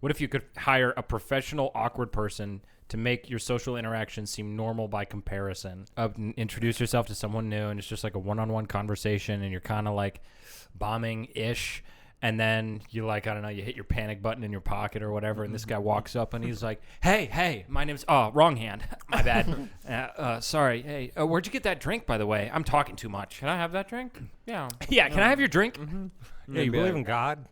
What if you could hire a professional awkward person to make your social interaction seem normal by comparison? Introduce yourself to someone new, and it's just like a one-on-one conversation, and you're kind of like bombing-ish. And then you like, I don't know, you hit your panic button in your pocket or whatever, and this guy walks up and he's like, hey, my name's, wrong hand. My bad. Sorry. Hey, where'd you get that drink, by the way? I'm talking too much. Can I have that drink? Yeah. Yeah, can I have your drink? Mm-hmm. Yeah, you believe in God?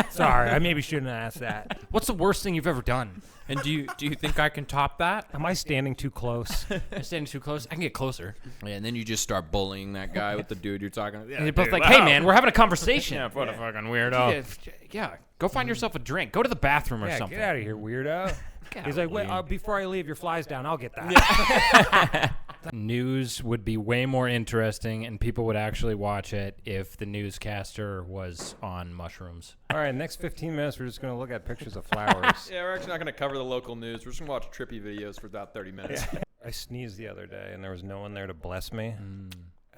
Sorry, I maybe shouldn't have asked that. What's the worst thing you've ever done? And do you think I can top that? Am I standing too close? I'm standing too close. I can get closer. Yeah, and then you just start bullying that guy with the dude you're talking to. And you're both like, hey, man, we're having a conversation. Yeah, what a fucking weirdo. Yeah, go find yourself a drink. Go to the bathroom or Yeah, something. get out of here, weirdo. He's like, wait, before I leave, your fly's down. I'll get that. Yeah. News would be way more interesting, and people would actually watch it if the newscaster was on mushrooms. All right, next 15 minutes, we're just going to look at pictures of flowers. Yeah, we're actually not going to cover the local news. We're just going to watch trippy videos for about 30 minutes. Yeah. I sneezed the other day, and there was no one there to bless me.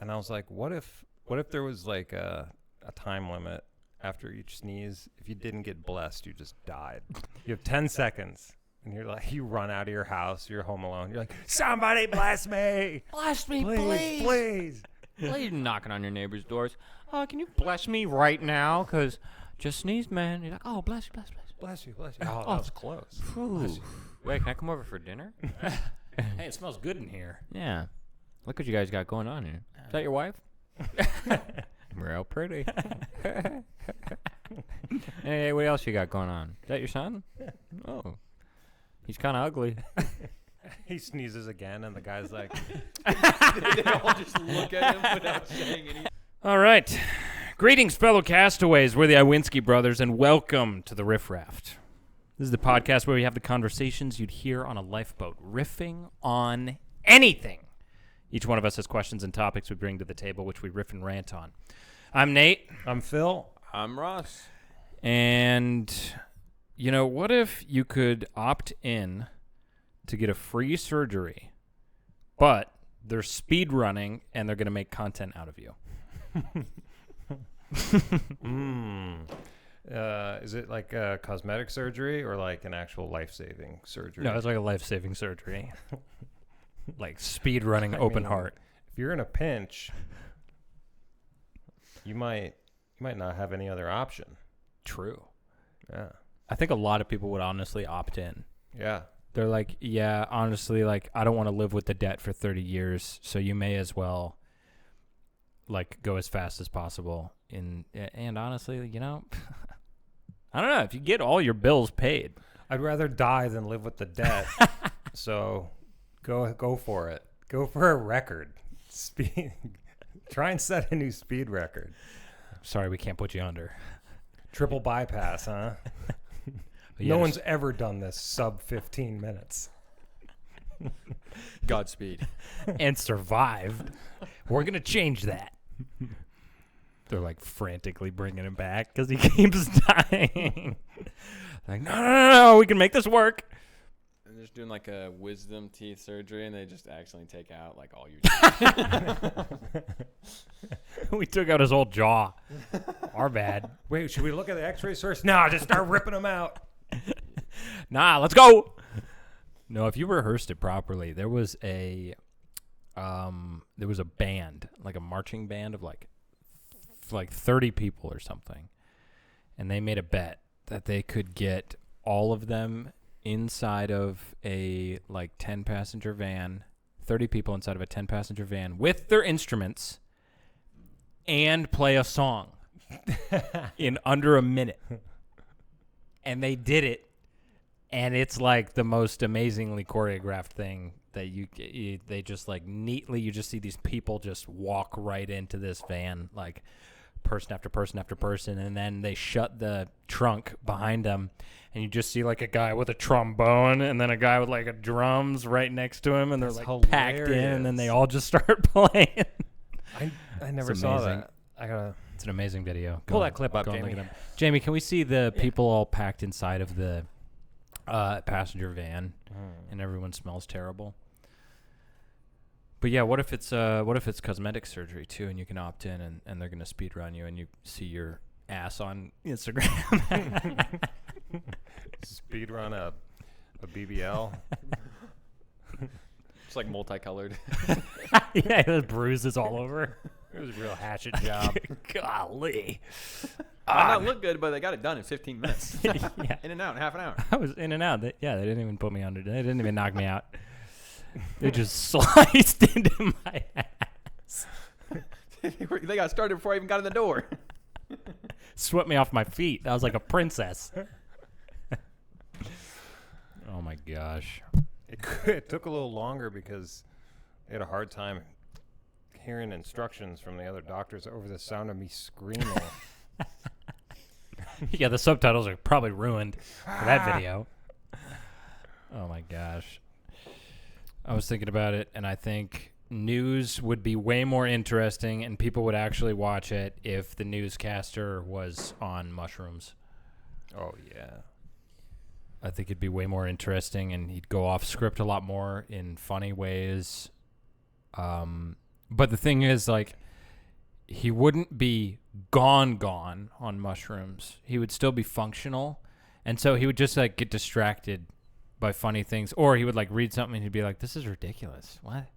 And I was like, what if there was like a time limit after each sneeze? If you didn't get blessed, you just died. You have 10 seconds. And you're like, you run out of your house, you're home alone. You're like, somebody bless me. Bless me, Please. Well, you're knocking on your neighbor's doors. Can you bless me right now? Because just sneezed, man. You're like, oh, bless you. Bless you. Oh, that was close. Wait, can I come over for dinner? Hey, it smells good in here. Yeah. Look what you guys got going on here. Is that your wife? Real pretty. Hey, what else you got going on? Is that your son? Oh. He's kind of ugly. He sneezes again, and the guy's like... They all just look at him without saying anything. All right. Greetings, fellow castaways. We're the Iwinski brothers, and welcome to the Riff Raft. This is the podcast where we have the conversations you'd hear on a lifeboat, riffing on anything. Each one of us has questions and topics we bring to the table, which we riff and rant on. I'm Nate. I'm Phil. I'm Ross. And... you know, what if you could opt in to get a free surgery, but they're speed running and they're going to make content out of you? Is it like a cosmetic surgery or like an actual life-saving surgery? No, it's like a life-saving surgery. Like speed running open heart. If you're in a pinch, you might not have any other option. True. Yeah. I think a lot of people would honestly opt in. Yeah. They're like, yeah, honestly, like, I don't want to live with the debt for 30 years, so you may as well, like, go as fast as possible. And honestly, you know, I don't know. If you get all your bills paid. I'd rather die than live with the debt. So go for it. Go for a record. Try and set a new speed record. Sorry, we can't put you under. Triple bypass, huh? No one's ever done this sub 15 minutes. Godspeed. And survived. We're going to change that. They're like frantically bringing him back because he keeps dying. Like, no, we can make this work. And they're just doing like a wisdom teeth surgery, and they just accidentally take out like all your teeth. We took out his whole jaw. Our bad. Wait, should we look at the x-rays first? No, just start ripping them out. Nah, let's go. No, if you rehearsed it properly, there was a band, like a marching band of like 30 people or something. And they made a bet that they could get all of them inside of a like 10-passenger van, 30 people inside of a 10-passenger van with their instruments and play a song in under a minute. And they did it, and it's like the most amazingly choreographed thing that they just like neatly, you just see these people just walk right into this van, like person after person after person, and then they shut the trunk behind them, and you just see like a guy with a trombone and then a guy with like a drums right next to him, and they're That's like packed in, and then they all just start playing. I never It's saw amazing. that. It's an amazing video. Pull that clip up, and look Jamie. it up. Jamie, can we see the people all packed inside of the passenger van, and everyone smells terrible? But yeah, what if it's cosmetic surgery too, and you can opt in, and they're gonna speed run you, and you see your ass on Instagram. speed run a BBL. It's like multicolored. Yeah, there's bruises all over. It was a real hatchet job. Golly. Might not look good, but they got it done in 15 minutes. Yeah. In and out in half an hour. I was in and out. They didn't even put me under. They didn't even knock me out. They just sliced into my ass. They got started before I even got in the door. Swept me off my feet. I was like a princess. Oh my gosh. It took a little longer because they had a hard time hearing instructions from the other doctors over the sound of me screaming. Yeah, the subtitles are probably ruined for that video. Oh my gosh. I was thinking about it, and I think news would be way more interesting and people would actually watch it if the newscaster was on mushrooms. Oh, yeah. I think it'd be way more interesting, and he'd go off script a lot more in funny ways. But the thing is, like, he wouldn't be gone on mushrooms. He would still be functional, and so he would just like get distracted by funny things, or he would like read something and he'd be like, "This is ridiculous. What?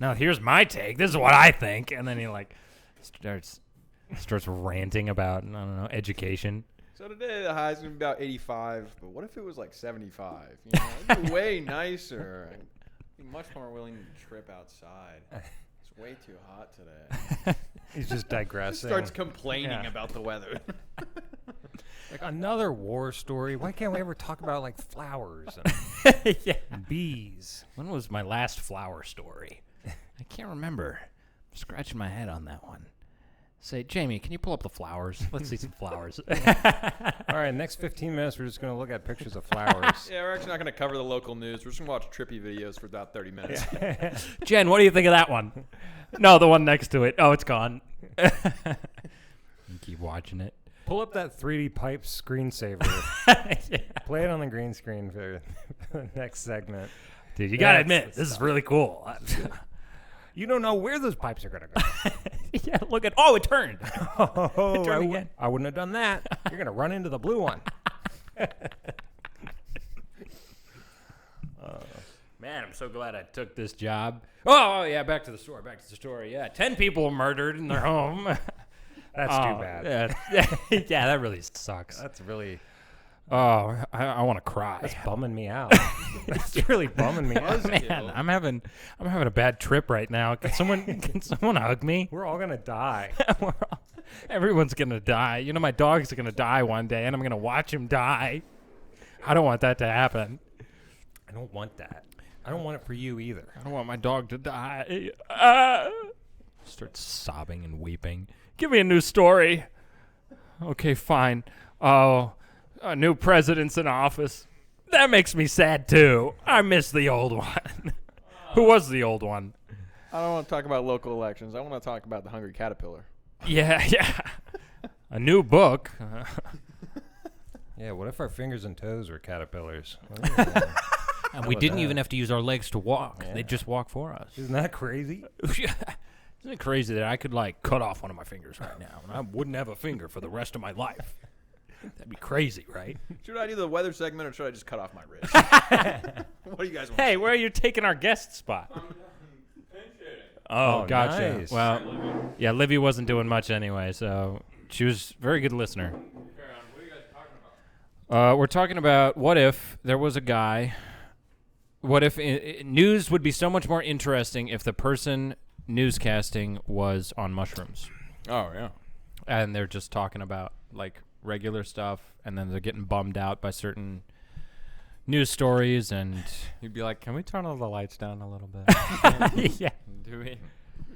No, here's my take. This is what I think," and then he like starts ranting about, I don't know, education. So today the high's gonna be about 85, but what if it was like 75? You know, it'd be way nicer. I'd be much more willing to trip outside. It's way too hot today. He's just digressing. Starts complaining about the weather. Like, another war story. Why can't we ever talk about, like, flowers and Yeah. bees? When was my last flower story? I can't remember. I'm scratching my head on that one. Say, Jamie, can you pull up the flowers? Let's see some flowers. All right, next 15 minutes, we're just going to look at pictures of flowers. Yeah, we're actually not going to cover the local news. We're just going to watch trippy videos for about 30 minutes. Jen, what do you think of that one? No, the one next to it. Oh, it's gone. You keep watching it. Pull up that 3D pipe screensaver. Yeah. Play it on the green screen for the next segment. Dude, you got to That's admit, the this is stuff. really cool. You don't know where those pipes are going to go. Yeah, look at, oh, it turned. Oh, Turned again. I wouldn't have done that. You're going to run into the blue one. Man, I'm so glad I took this job. Oh, yeah, back to the story. Yeah, 10 people murdered in their home. That's too bad. Yeah, yeah, that really sucks. That's really Oh, I want to cry. that's bumming me out. That's really bumming me out. Man, I'm having a bad trip right now. Can someone hug me? We're all going to die. Everyone's gonna die. You know, my dog's gonna die one day, and I'm gonna watch him die. I don't want that to happen. I don't want that. I don't want it for you either. I don't want my dog to die. Starts sobbing and weeping. Give me a new story. Okay, fine. Oh, a new president's in office. That makes me sad too. I miss the old one. Who was the old one? I don't want to talk about local elections. I want to talk about the Hungry Caterpillar. Yeah. A new book. Yeah, what if our fingers and toes were caterpillars? And we didn't even have to use our legs to walk. Yeah. They just walk for us. Isn't that crazy? Isn't it crazy that I could, like, cut off one of my fingers right now and I wouldn't have a finger for the rest of my life? That'd be crazy, right? Should I do the weather segment or should I just cut off my wrist? What do you guys want? Hey, where are you taking our guest spot? Oh, gotcha. nice. Well, yeah, Livy wasn't doing much anyway, so she was a very good listener. What are you guys talking about? We're talking about what if there was a guy. What if news would be so much more interesting if the person newscasting was on mushrooms? Oh, yeah. And they're just talking about, like, regular stuff, and then they're getting bummed out by certain news stories, and You'd be like, can we turn all the lights down a little bit? yeah. Do we?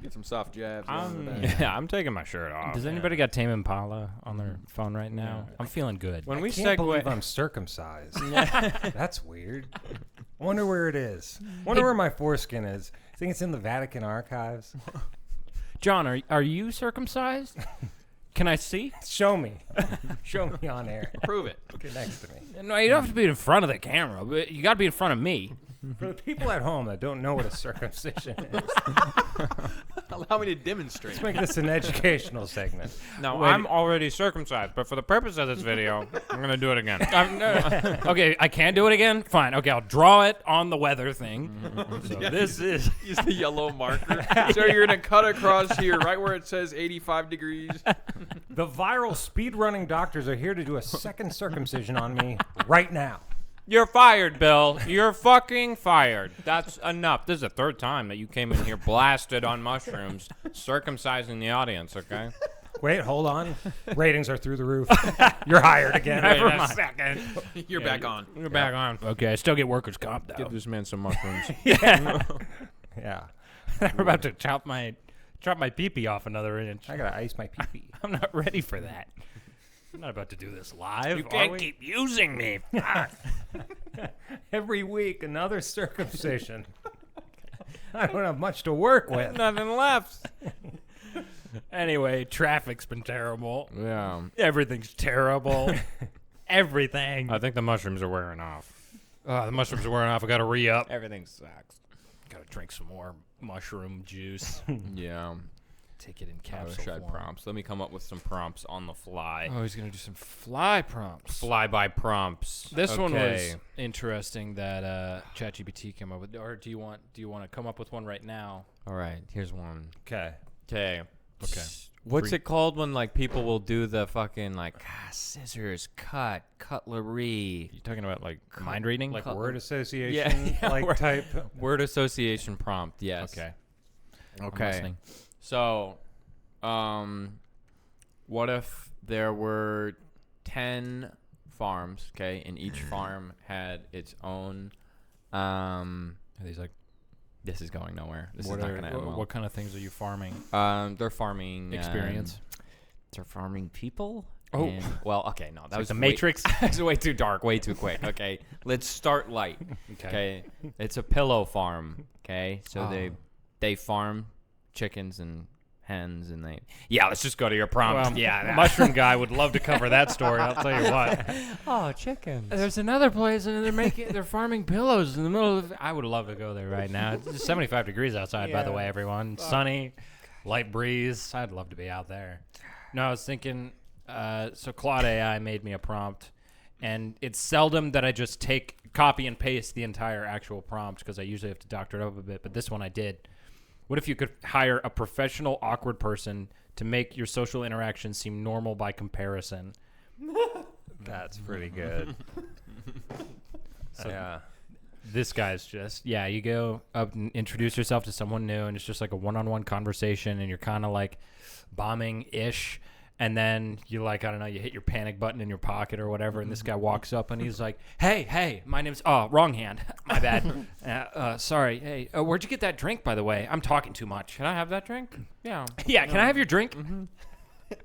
Get some soft jabs. in the back. Yeah, I'm taking my shirt off. Does anybody got Tame Impala on their phone right now? Yeah. I'm feeling good. When we I can't believe segue, I'm circumcised. That's weird. Wonder where it is. Wonder where my foreskin is. Think it's in the Vatican archives? John, are you circumcised? Can I see? Show me. Show me on air. Prove it. Get next to me. No, you don't have to be in front of the camera, but you got to be in front of me. For the people at home that don't know what a circumcision is, A Allow me to demonstrate. Let's make this an educational segment. No, I'm already circumcised, but for the purpose of this video, I'm gonna do it again. Okay, I can't do it again? Fine. Okay, I'll draw it on the weather thing. So this is... Use the yellow marker. So you're going to cut across here, right where it says 85 degrees. The viral speedrunning doctors are here to do a second circumcision on me right now. You're fired, Bill. You're fucking fired. That's enough. This is the third time that you came in here blasted on mushrooms, circumcising the audience, okay? Wait, hold on. Ratings are through the roof. You're hired again. Never mind. Second. You're back on. You're back on. Okay, I still get workers' comp, though. Give this man some mushrooms. Yeah. We're about to chop my pee-pee off another inch. I gotta ice my pee-pee. I'm not ready for that. I'm not about to do this live. You can't keep using me. Every week, another circumcision. I don't have much to work with. Nothing left. Anyway, traffic's been terrible. Yeah. Everything's terrible. Everything. I think the mushrooms are wearing off. The mushrooms are wearing off. I got to re-up. Everything sucks. Got to drink some more mushroom juice. Yeah. Take it in I wish capsule I had form. prompts. Let me come up with some prompts on the fly. Oh, he's going to do some fly prompts. Fly-by prompts. This one was Okay. interesting that ChatGPT came up with. Or do you want to come up with one right now? All right, here's one. Okay. Okay. Okay. What's it called when like people will do the fucking like scissors, cutlery, You talking about like mind reading? Like Cut- word association, yeah, like word- type. word association prompt? Yes. Okay. I'm Okay. listening. So, what if there were 10 farms? Okay, and each farm had its own. Are these like This is going nowhere. This what is not are- going to end well. what kind of things are you farming? They're farming Experience. They're farming people. Oh. and- well, okay, no, that Like was the way- Matrix? That's way too dark, way too quick. Okay, let's start light. Okay, it's a pillow farm. Okay, so Oh. they farm chickens and hens, and let's just go to your prompt. Well, Mushroom Guy would love to cover that story. I'll tell you what. Oh, chickens. There's another place, and they're farming pillows in the middle of. I would love to go there right now. It's 75 degrees outside, by the way, everyone. Sunny, light breeze. I'd love to be out there. No, I was thinking. So Claude AI made me a prompt, and it's seldom that I just copy and paste the entire actual prompt because I usually have to doctor it up a bit. But this one I did. What if you could hire a professional awkward person to make your social interactions seem normal by comparison? That's pretty good. Yeah. This guy's just, you go up and introduce yourself to someone new, and it's just like a one-on-one conversation, and you're kind of like bombing-ish, and then you like, I don't know, you hit your panic button in your pocket or whatever, and this guy walks up, and he's like, hey, my name's, wrong hand, my bad, sorry, hey, where'd you get that drink, by the way? I'm talking too much. Can I have that drink? Yeah. Yeah, can I have your drink?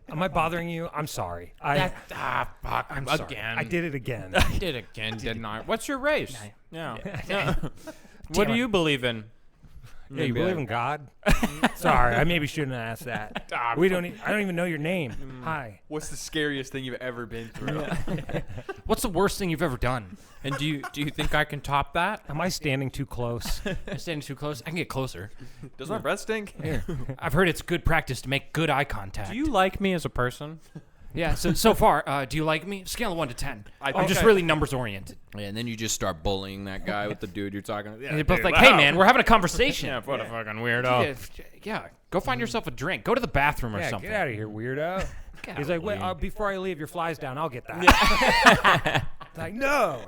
Am I bothering you? I'm sorry. Fuck. I'm sorry. Again. I did it again. I did again, didn't I? What's your race? Yeah. What Damn do it. you believe in? Yeah, you believe in God? Sorry, I maybe shouldn't have asked that. I don't even know your name. Hi. What's the scariest thing you've ever been through? What's the worst thing you've ever done? And do you think I can top that? Am I standing too close? I'm standing too close. I can get closer. Does my breath stink? I've heard it's good practice to make good eye contact. Do you like me as a person? Yeah, so far, do you like me? Scale of 1 to 10. I'm just Okay. really numbers oriented. Yeah, and then you just start bullying that guy with the dude you're talking to. And they're both like, hey, man, we're having a conversation. Yeah, what a fucking weirdo. Yeah, go find yourself a drink. Go to the bathroom or Yeah, something. get out of here, weirdo. Get He's out, like, wait, Lee. before I leave, your fly's down. I'll get that. It's like, no.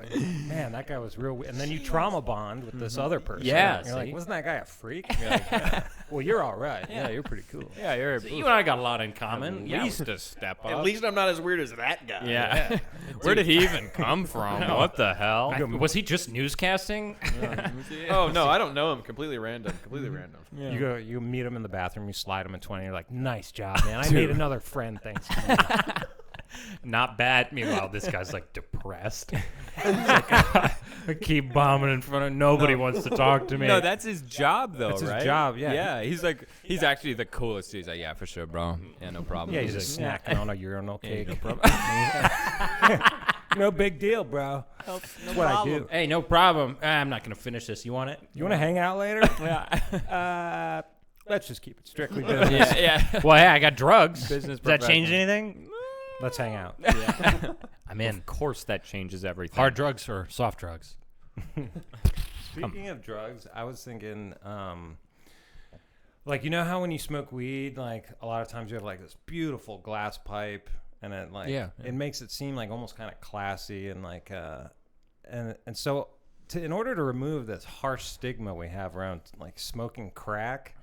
Man, that guy was real. And then you trauma bond with this other person. Yeah, You're like, see? wasn't that guy a freak? You're like, well, you're all right. Yeah, you're pretty cool. Yeah, you're You and I got a lot in common. at Yeah. least a step up. At least I'm not as weird as that guy. Yeah. Where did he even come from? What the hell? Was he just newscasting? Oh no, I don't know him. Completely random. Completely random. You meet him in the bathroom, you slide him in 20, you're like, nice job, man. I made another friend thanks to you. Not bad. Meanwhile, this guy's like depressed. He's like, I keep bombing in front of nobody wants to talk to me. No, that's his job, though, That's his right? job, yeah. Yeah, he's actually the coolest. He's like, yeah, for sure, bro. Yeah, no problem. Yeah, he's just snacking on a urinal cake. No big deal, bro. That's what I do. Hey, no problem. I'm not going to finish this. You want it? You want to hang out later? Yeah. let's just keep it strictly business. yeah. Well, hey, I got drugs. Business Does that change professional. anything? Let's hang out. Yeah. I'm in. Of course, that changes everything. Hard drugs or soft drugs? Speaking of drugs, I was thinking, like, you know how when you smoke weed, like, a lot of times you have, like, this beautiful glass pipe, and it, like, it makes it seem, like, almost kind of classy, and, like, and so in order to remove this harsh stigma we have around, like, smoking crack,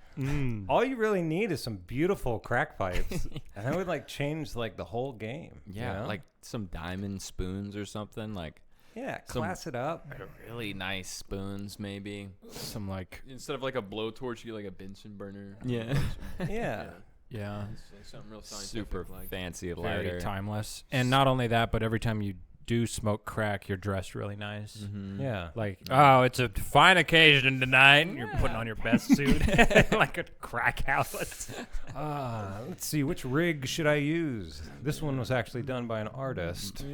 all you really need is some beautiful crack pipes, and that would, like, change, like, the whole game. Yeah, you know? like some diamond spoons or something. Like yeah, class it up. really nice spoons, maybe. Some like Instead of like a blowtorch, you get like a Bunsen burner. Yeah. Yeah. yeah, It's something real scientific. Super like. fancy very lighter. timeless. And not only that, but every time you do smoke crack, you're dressed really nice. Mm-hmm. Yeah. Like, oh, it's a fine occasion tonight. And you're putting on your best suit, like a crack outlet. Let's see, which rig should I use? This one was actually done by an artist,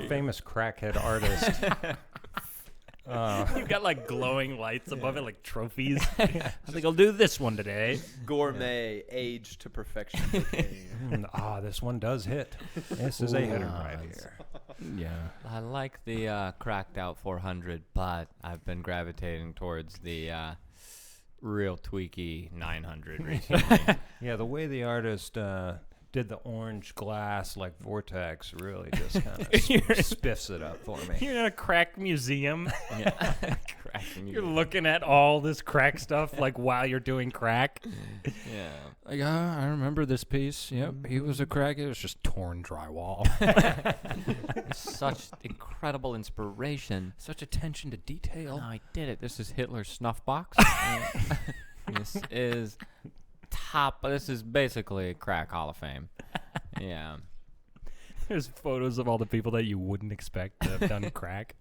famous crackhead artist. You've got like glowing lights above it, like trophies. I think I'll do this one today. Gourmet, aged to perfection. This one does hit. This is a hitter right here. Yeah. I like the cracked out 400, but I've been gravitating towards the real tweaky 900 recently. Yeah, the way the artist did the orange glass like vortex really just kind of spiffs it up for me. You're in a crack museum. Yeah. Cracking You're you. looking at all this crack stuff like while you're doing crack. Yeah. Like, I remember this piece. Yep, he was a crack. It was just torn drywall. Such incredible inspiration. Such attention to detail. No, I did it. This is Hitler's snuff box. This is top. This is basically a crack Hall of Fame. Yeah. There's photos of all the people that you wouldn't expect to have done crack.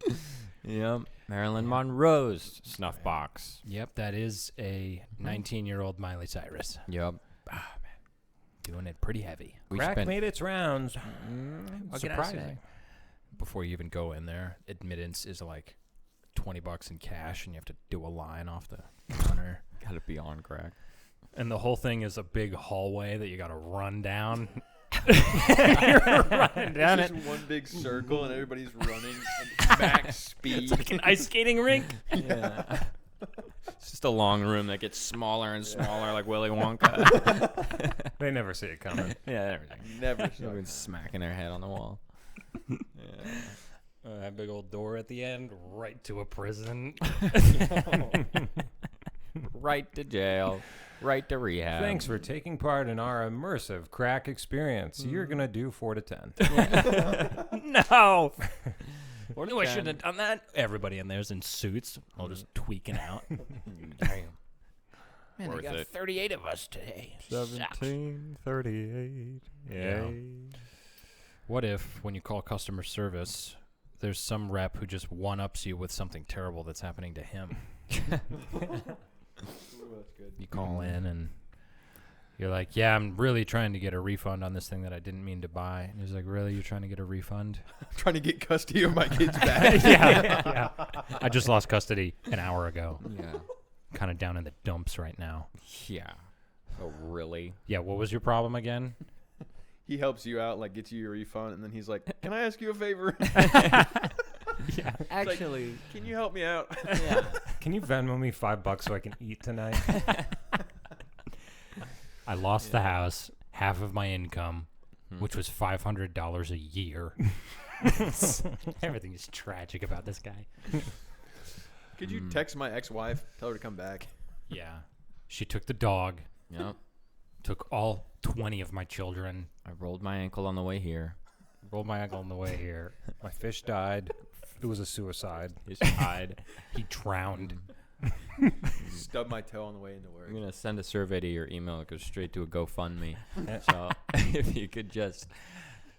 Yep. Marilyn Monroe's snuff box. Yep, that is a 19-year-old Miley Cyrus. Yep. Doing it pretty heavy. We Crack spent made its rounds. Surprising. Before you even go in there, admittance is like $20 in cash, and you have to do a line off the counter. gotta be on crack. And the whole thing is a big hallway that you got to run down. You're running down It's it. just one big circle and everybody's running at max speed. It's like an ice skating rink. Yeah. It's just a long room that gets smaller and smaller, like Willy Wonka. They never see it coming. Yeah, everything. Never Everyone's smacking their head on the wall. Yeah. That big old door at the end, right to a prison. Right to jail. Right to rehab. Thanks for taking part in our immersive crack experience. You're going to do 4 to 10. No. No, I shouldn't have done that. Everybody in there's in suits, all just tweaking out. Damn. Man, Worth they got it. 38 of us today. 1738. Yeah. What if, when you call customer service, there's some rep who just one-ups you with something terrible that's happening to him? That's good. You call in and you're like, yeah, I'm really trying to get a refund on this thing that I didn't mean to buy. And he's like, really? You're trying to get a refund? I'm trying to get custody of my kids back. yeah. I just lost custody an hour ago. Yeah. Kind of down in the dumps right now. Yeah. Oh, really? Yeah, what was your problem again? He helps you out, like gets you your refund, and then he's like, "Can I ask you a favor? Yeah. Actually, Can you help me out?" yeah. Can you Venmo me $5 so I can eat tonight? I lost the house, half of my income, which was $500 a year. Everything is tragic about this guy. Could you text my ex-wife, tell her to come back? Yeah. She took the dog, Yep. took all 20 of my children, I rolled my ankle on the way here. rolled my ankle on the way here. My fish died. It was a suicide. His hide. He drowned. Stubbed my toe on the way into work. I'm going to send a survey to your email that goes straight to a GoFundMe. So if you could just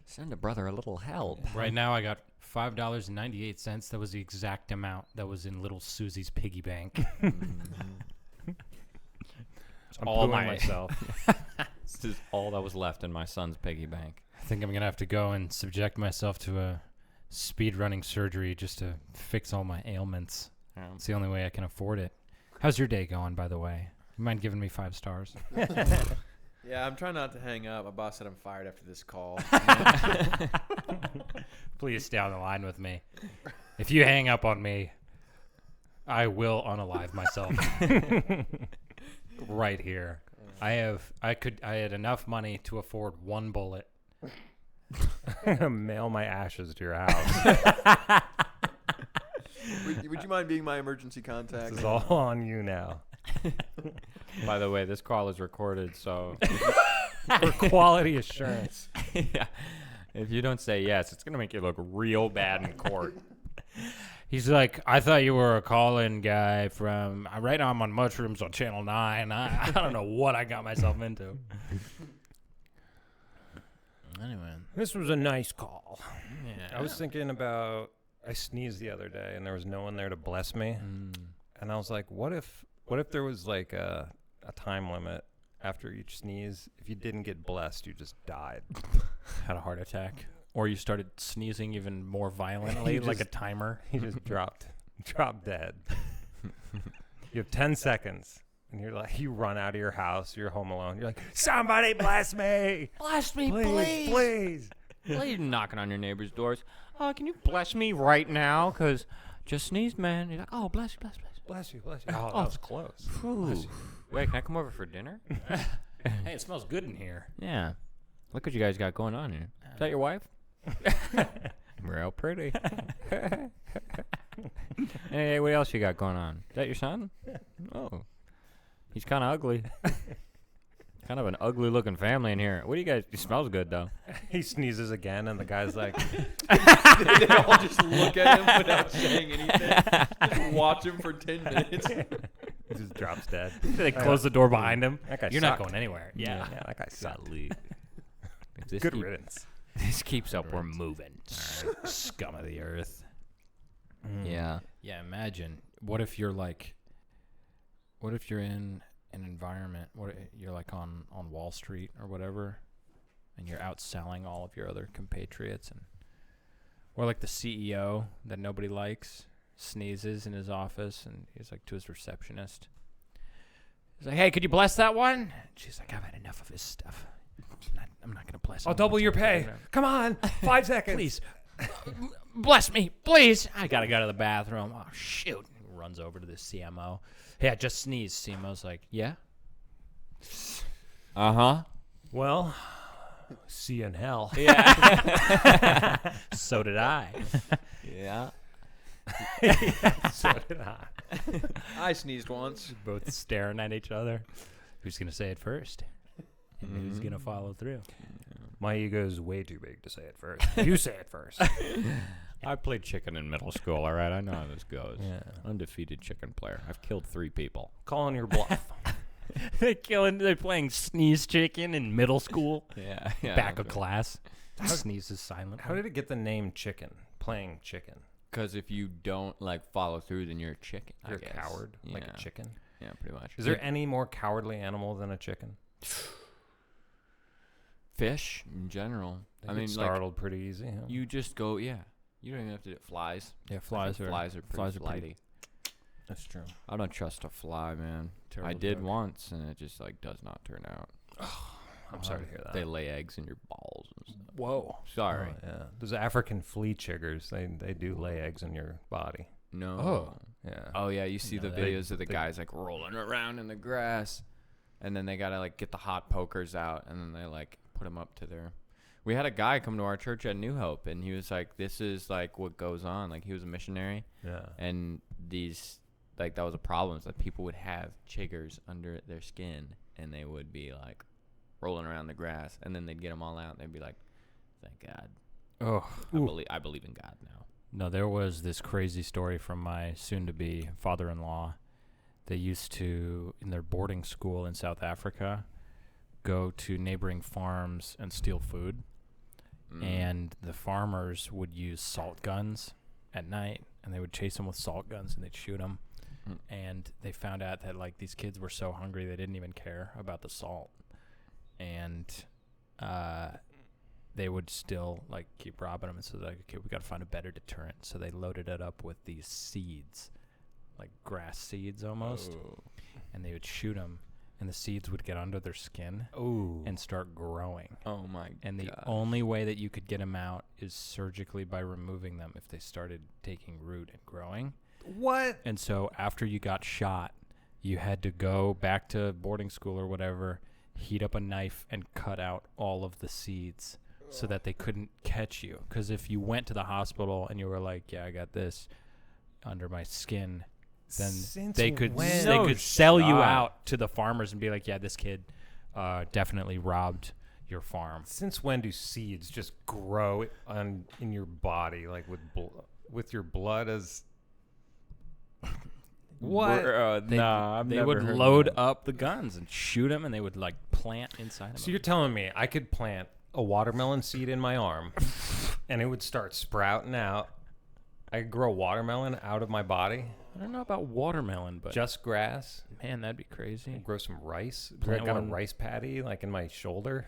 send a brother a little help. Right now, I got $5.98. That was the exact amount that was in little Susie's piggy bank. I'm all pooing my- myself. This is all that was left in my son's piggy bank. I think I'm going to have to go and subject myself to a speedrunning surgery just to fix all my ailments. It's the only way I can afford it. How's your day going, by the way? You mind giving me 5 stars? Yeah, I'm trying not to hang up. My boss said I'm fired after this call. Please stay on the line with me. If you hang up on me, I will unalive myself. Right here. I had enough money to afford 1 bullet. I'm gonna mail my ashes to your house. Would you mind being my emergency contact? This is all on you now. By the way, this call is recorded, so For quality assurance. yeah. If you don't say yes, it's gonna make you look real bad in court. He's like, I thought you were a call-in guy from. Right now I'm on mushrooms on Channel 9. I don't know what I got myself into. Anyway. This was a nice call. Yeah. I was thinking about, I sneezed the other day and there was no one there to bless me. And I was like, what if there was like a time limit after each sneeze? If you didn't get blessed, you just died. Had a heart attack. Or you started sneezing even more violently, You like a just- timer. You just dropped dead. You have 10 seconds. And you're like, you run out of your house, you're home alone. You're like, somebody bless me. Bless me, Please, please. Please, knocking on your neighbor's doors. Oh, can you bless me right now? Cause just sneezed, man. You're like, oh, bless you, bless you, bless you. Bless you. Oh, that was close. Whew. Wait, can I come over for dinner? Hey, it smells good in here. Yeah. Look what you guys got going on here. Is that your wife? Real pretty. Hey, what else you got going on? Is that your son? Oh. He's kind of ugly. Kind of an ugly looking family in here. What do you guys? He smells good though. He sneezes again, and the guy's like, They all just look at him without saying anything. Just watch him for 10 minutes. he just drops dead. They close the door behind him. That guy You're sucked. not going anywhere. Yeah. Yeah, that guy sucked. Golly. If this Good keep- riddance. This keeps up, we're moving. Scum of the earth. Yeah. Yeah, imagine. What if you're in an environment, you're like on Wall Street or whatever, and you're outselling all of your other compatriots, or like the CEO that nobody likes sneezes in his office, and he's like to his receptionist. He's like, hey, could you bless that one? And she's like, I've had enough of his stuff. I'm not going to bless him. I'll double your pay. Come on, 5 seconds. Please. Bless me, please. I got to go to the bathroom. Oh, shoot. He runs over to the CMO. Hey, I just sneezed. CMO's like, yeah? Uh-huh. Well, see you in hell. Yeah. So did I. Yeah. So did I. I sneezed once. Both staring at each other. Who's going to say it first? And who's going to follow through? My ego is way too big to say it first. You say it first. I played chicken in middle school, all right? I know how this goes. Yeah. Undefeated chicken player. I've killed 3 people. Calling your bluff. They're playing sneeze chicken in middle school. Yeah. Back of class. Sneezes silently. How did it get the name chicken? Playing chicken. Because if you don't, follow through, then you're a chicken. You're I guess. a coward, like Yeah. a chicken. Yeah, pretty much. Is there any more cowardly animal than a chicken? Fish in general? They get startled pretty easy. Huh? You just go, yeah. You don't even have to do flies. Yeah, flies are pretty flighty. That's true. I don't trust a fly, man. Terrible I did joke. once, and it just does not turn out. I'm sorry to hear that. They lay eggs in your balls and stuff. Whoa. Sorry. Oh, yeah. Those African flea chiggers, they do lay eggs in your body. No. Oh. Yeah. Oh yeah, you see No, the they- videos of the they- guys rolling around in the grass, and then they gotta get the hot pokers out, and then they put them up to their. We had a guy come to our church at New Hope, and he was like, "This is what goes on." He was a missionary, Yeah. and these that was a problem. Is that people would have chiggers under their skin, and they would be rolling around the grass, and then they'd get them all out, and they'd be like, "Thank God, Oh. I believe in God now." No, there was this crazy story from my soon-to-be father-in-law. They used to, in their boarding school in South Africa, go to neighboring farms and steal food. And the farmers would use salt guns at night, and they would chase them with salt guns, and they'd shoot them. And they found out that these kids were so hungry they didn't even care about the salt, and they would still keep robbing them. And so okay, we got to find a better deterrent. So they loaded it up with these seeds, like grass seeds almost, and they would shoot them. and the seeds would get under their skin Ooh. and start growing. Oh my And the gosh. only way that you could get them out is surgically by removing them if they started taking root and growing. What? And so after you got shot, you had to go back to boarding school or whatever, heat up a knife and cut out all of the seeds so that they couldn't catch you. Because if you went to the hospital and you were like, yeah, I got this under my skin, then Since they could when? they No could sell you shot. out to the farmers and be like, yeah, this kid definitely robbed your farm. Since when do seeds just grow in your body, like with your blood as? What? They would load up the guns and shoot them, and they would like plant inside of So them. you're telling me I could plant a watermelon seed in my arm, and it would start sprouting out. I could grow watermelon out of my body. I don't know about watermelon, but Just grass. man, that'd be crazy. Grow some rice. Plant I got one- a rice patty like in my shoulder.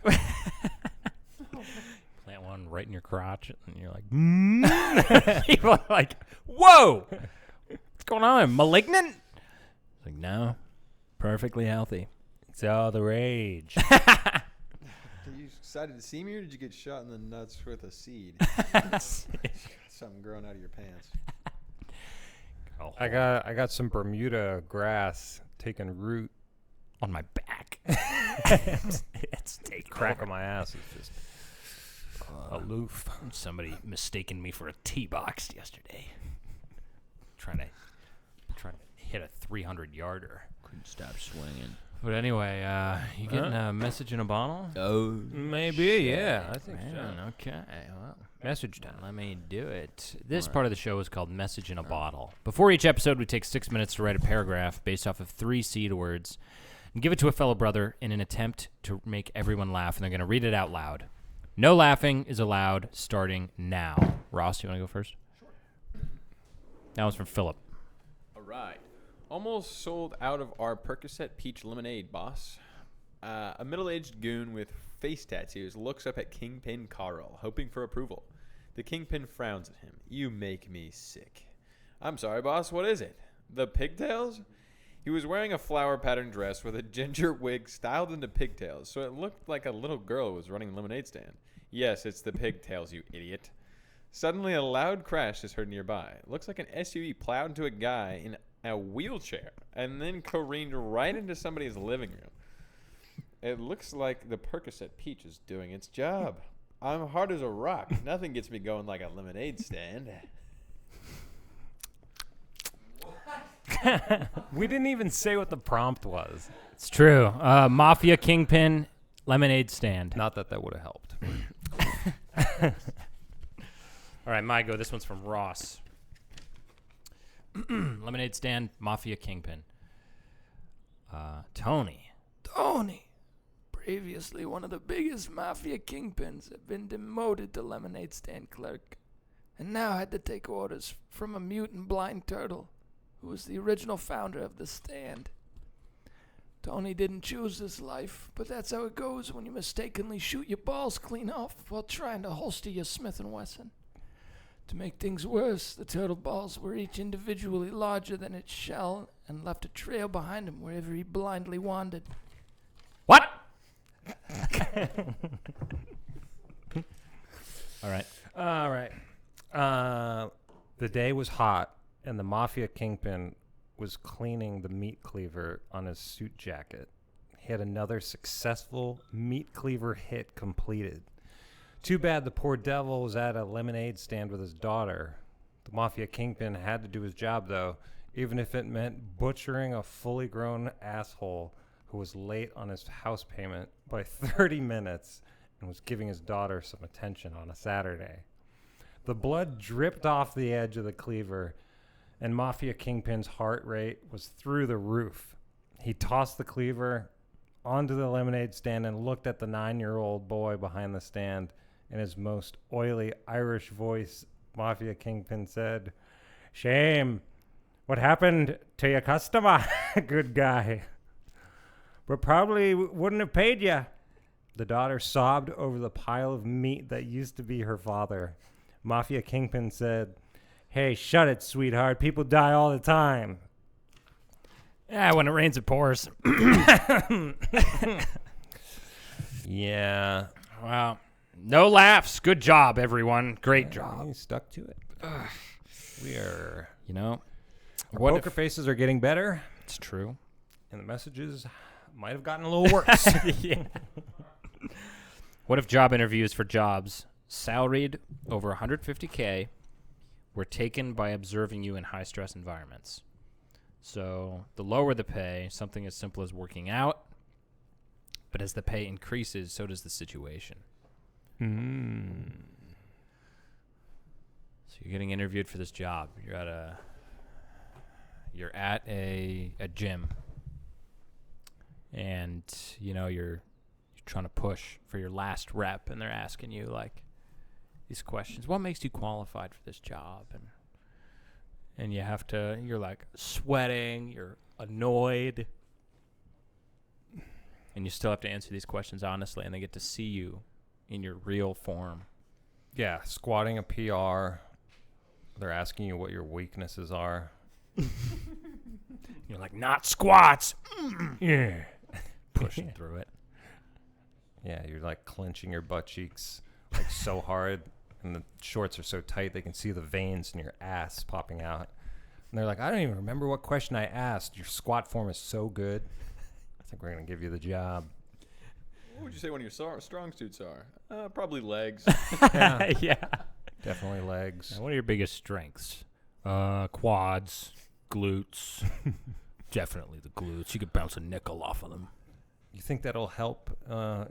Plant one right in your crotch, and you're like, people are like, whoa, what's going on? Malignant? It's like, no, perfectly healthy. It's all the rage. Are you excited to see me, or did you get shot in the nuts with a seed? Something growing out of your pants. I got some Bermuda grass taking root On my back. it's take crack on my ass. It's just aloof. Somebody mistaken me for a tee box yesterday. Trying to hit a 300-yarder. Couldn't stop swinging. But anyway, you getting a message in a bottle? Oh, Maybe, yeah. I think Man, so. okay. Well, Message time. let me do it. This part of the show is called Message in a Bottle. Before each episode, we take 6 minutes to write a paragraph based off of 3 seed words and give it to a fellow brother in an attempt to make everyone laugh, and they're going to read it out loud. No laughing is allowed starting now. Ross, you want to go first? Sure. That one's from Philip. All right. Almost sold out of our Percocet peach lemonade, boss. A middle-aged goon with face tattoos looks up at Kingpin Carl, hoping for approval. The Kingpin frowns at him. You make me sick. I'm sorry, boss. What is it? The pigtails? He was wearing a flower-patterned dress with a ginger wig styled into pigtails, so it looked like a little girl was running a lemonade stand. Yes, it's the pigtails, you idiot. Suddenly, a loud crash is heard nearby. It looks like an SUV plowed into a guy in a wheelchair and then careened right into somebody's living room. It looks like the Percocet peach is doing its job. I'm hard as a rock. Nothing gets me going like a lemonade stand. We didn't even say what the prompt was. It's true. Mafia Kingpin lemonade stand. Not that would have helped. All right, my go. This one's from Ross. Lemonade stand, Mafia Kingpin. Tony, previously one of the biggest Mafia Kingpins, had been demoted to lemonade stand clerk, and now had to take orders from a mutant blind turtle, who was the original founder of the stand. Tony didn't choose this life, but that's how it goes when you mistakenly shoot your balls clean off while trying to holster your Smith & Wesson. To make things worse, the turtle balls were each individually larger than its shell and left a trail behind him wherever he blindly wandered. What? All right. All right. The day was hot, and the Mafia Kingpin was cleaning the meat cleaver on his suit jacket. He had another successful meat cleaver hit completed. Too bad the poor devil was at a lemonade stand with his daughter. The Mafia Kingpin had to do his job, though, even if it meant butchering a fully grown asshole who was late on his house payment by 30 minutes and was giving his daughter some attention on a Saturday. The blood dripped off the edge of the cleaver, and Mafia Kingpin's heart rate was through the roof. He tossed the cleaver onto the lemonade stand and looked at the 9-year-old boy behind the stand. In his most oily Irish voice, Mafia Kingpin said, "Shame. What happened to your customer, good guy? But probably wouldn't have paid you." The daughter sobbed over the pile of meat that used to be her father. Mafia Kingpin said, "Hey, shut it, sweetheart. People die all the time." Yeah, when it rains, it pours. Yeah. Wow. No laughs. Good job, everyone. Great job. You stuck to it. We are. You know, Our what poker if faces are getting better, it's true? and the messages might have gotten a little worse. Yeah. What if job interviews for jobs salaried over 150K were taken by observing you in high-stress environments? So the lower the pay, something as simple as working out, but as the pay increases, so does the situation. So you're getting interviewed for this job. You're at a gym, and you know you're trying to push for your last rep, and they're asking you like these questions. What makes you qualified for this job? And you have to. You're like sweating. You're annoyed, and you still have to answer these questions honestly. And they get to see you in your real form. Yeah, squatting a PR. They're asking you what your weaknesses are. You're like, not squats. Yeah. Pushing through it. Yeah, you're like clenching your butt cheeks like so hard, and the shorts are so tight they can see the veins in your ass popping out. And they're like, I don't even remember what question I asked. Your squat form is so good. I think we're going to give you the job. What would you say one of your strong suits are? Probably legs. Yeah, Yeah. definitely legs. Now, what are your biggest strengths? Quads, glutes. Definitely the glutes. You could bounce a nickel off of them. You think that'll help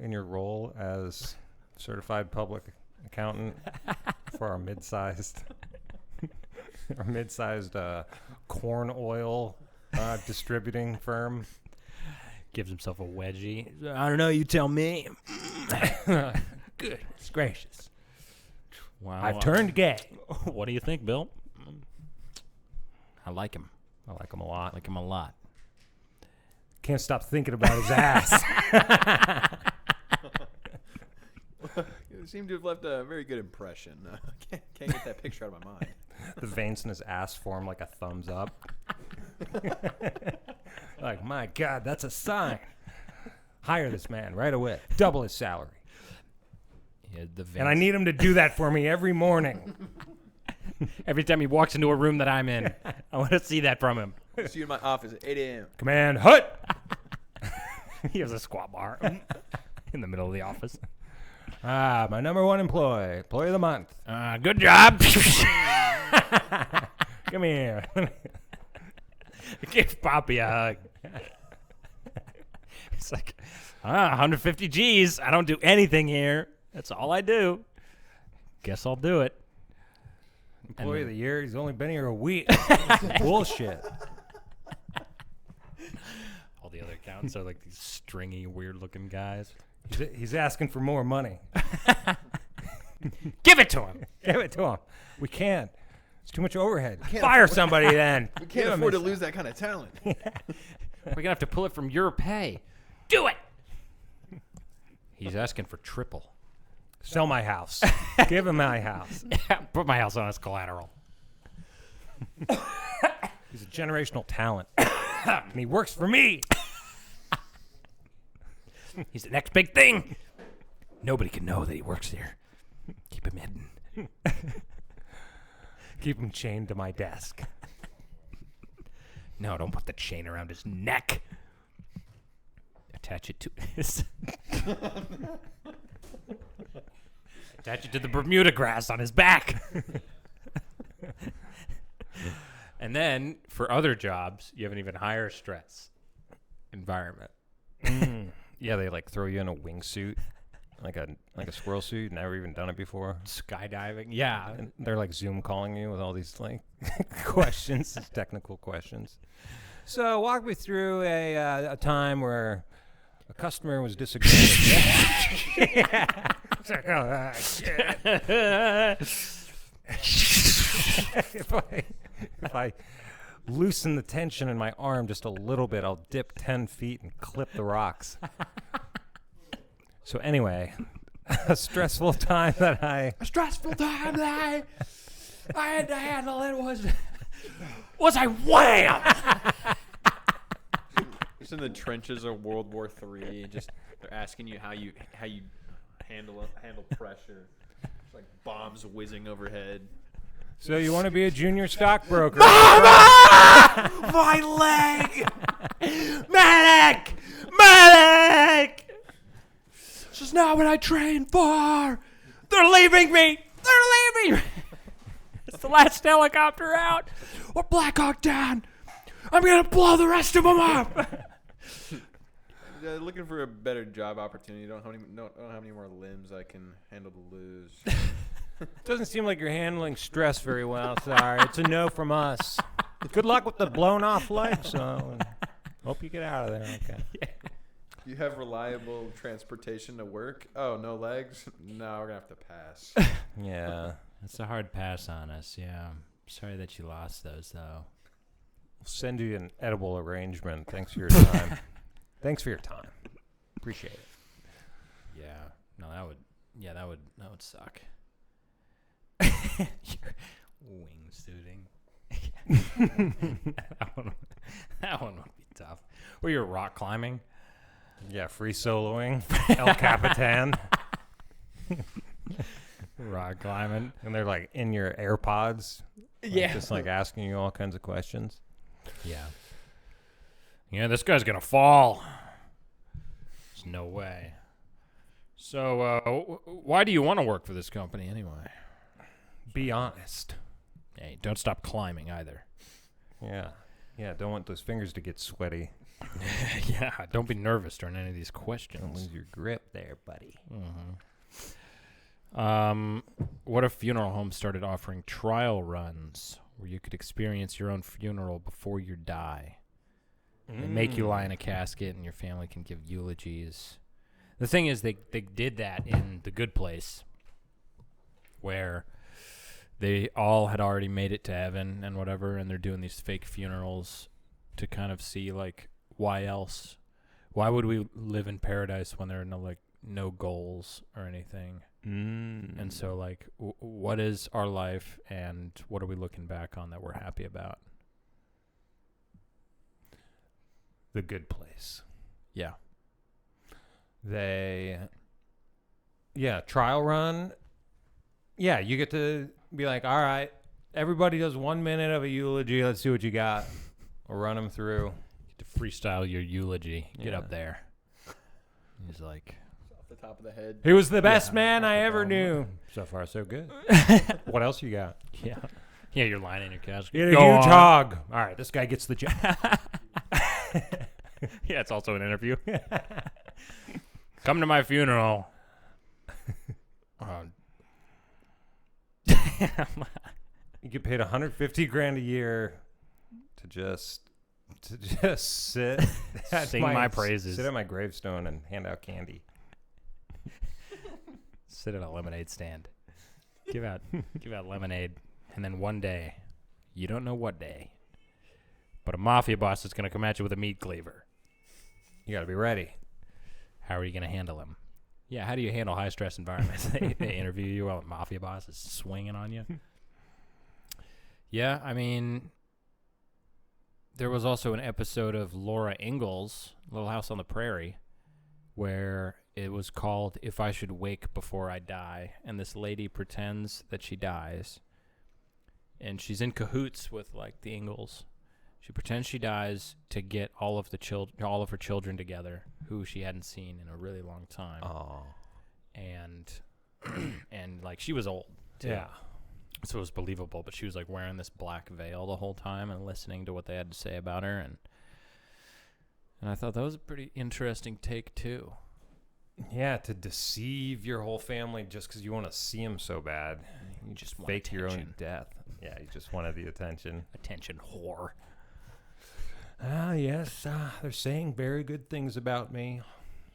in your role as certified public accountant for our mid-sized corn oil distributing firm? Gives himself a wedgie. I don't know. You tell me. Goodness gracious. Wow. I've turned gay. What do you think, Bill? I like him. I like him a lot. I like him a lot. Can't stop thinking about his ass. You seem to have left a very good impression. Can't get that picture out of my mind. The veins in his ass form like a thumbs up. Like, my God, that's a sign. Hire this man right away. Double his salary. Yeah, the veins. And I need him to do that for me every morning. Every time he walks into a room that I'm in, I want to see that from him. See you in my office at 8 a.m. Command hut. He has a squat bar in the middle of the office. My number one employee of the month. Good job. Come here. Give Poppy a hug. It's like, 150 G's. I don't do anything here. That's all I do. Guess I'll do it. Employee of the year. He's only been here a week. Bullshit. All the other accountants are like these stringy, weird-looking guys. He's asking for more money. Give it to him. Give it to him. We can't. It's too much overhead. Fire somebody then. We can't afford to lose that kind of talent. We're going to have to pull it from your pay. Do it. He's asking for triple. Sell my house. Give him my house. Put my house on as collateral. He's a generational talent. And he works for me. He's the next big thing. Nobody can know that he works here. Keep him hidden. Keep him chained to my desk. No, don't put the chain around his neck. Attach it to his... Attach it to the Bermuda grass on his back. And then, for other jobs, you have an even higher stress environment. Yeah, they like throw you in a wingsuit, like a squirrel suit. You've never even done it before. Skydiving. Yeah. And they're like Zoom calling you with all these like questions, these technical questions. So walk me through a time where a customer was disagreeing with you. Yeah. It's like, oh, shit. If I loosen the tension in my arm just a little bit, I'll dip 10 feet and clip the rocks. So anyway, a stressful time that I had to handle it was I wham! Just in the trenches of World War III. Just they're asking you how you handle pressure. It's like bombs whizzing overhead. So you want to be a junior stockbroker? My leg! Medic! Medic! This is not what I trained for! They're leaving me! They're leaving me! It's the last helicopter out! We're Black Hawk down! I'm gonna blow the rest of them up! Looking for a better job opportunity. Don't have any more limbs I can handle to lose. Doesn't seem like you're handling stress very well. Sorry, it's a no from us. Good luck with the blown off legs. Hope you get out of there. Okay. Yeah. You have reliable transportation to work? Oh, no legs? No, we're gonna have to pass. Yeah. That's a hard pass on us, yeah. Sorry that you lost those, though. We'll send you an edible arrangement. Thanks for your time. Thanks for your time. Appreciate it. Yeah. No, that would suck. Your wingsuiting. that one would be tough. Or you're rock climbing. Yeah, free soloing. El Capitan. Rock climbing. And they're like in your AirPods. Yeah. Just like asking you all kinds of questions. Yeah. Yeah, this guy's gonna fall. There's no way. So, why do you want to work for this company anyway? Be honest. Hey, don't stop climbing either. Yeah. Yeah, don't want those fingers to get sweaty. Yeah, don't be nervous during any of these Don't questions. lose your grip there, buddy. What if funeral homes started offering trial runs where you could experience your own funeral before you die? They make you lie in a casket and your family can give eulogies. The thing is, they did that in The Good Place, where they all had already made it to heaven and whatever, and they're doing these fake funerals to kind of see, like, why else? Why would we live in paradise when there are no goals or anything? And so, like, what is our life, and what are we looking back on that we're happy about? The Good Place. Yeah. Trial run. Yeah, you get to be like, all right, everybody does 1 minute of a eulogy. Let's see what you got. We'll run them through. Get to freestyle your eulogy. Get Yeah. up there. He's like, Off the top of the head. He was the best man I ever knew. So far, so good. What else you got? yeah. Yeah, you're lying in your casket. Get a Go huge on. hog. All right, this guy gets the job. Yeah, it's also an interview. Come to my funeral. You get paid $150,000 a year to just sit, at Sing my praises. sit at my gravestone and hand out candy. Sit at a lemonade stand. Give out lemonade, and then one day, you don't know what day, but a mafia boss is going to come at you with a meat cleaver. You got to be ready. How are you going to handle him? Yeah, how do you handle high-stress environments? They interview you while a mafia boss is swinging on you. Yeah, I mean, there was also an episode of Laura Ingalls, Little House on the Prairie, where it was called If I Should Wake Before I Die, and this lady pretends that she dies, and she's in cahoots with, like, the Ingalls. She pretends she dies to get all of her children together, who she hadn't seen in a really long time. Oh. And like, she was old, too. Yeah. So it was believable, but she was, like, wearing this black veil the whole time and listening to what they had to say about her, and I thought that was a pretty interesting take, too. Yeah, to deceive your whole family just because you want to see them so bad. You just want fake your own attention. death. Yeah, you just wanted the attention. Attention whore. Yes, they're saying very good things about me.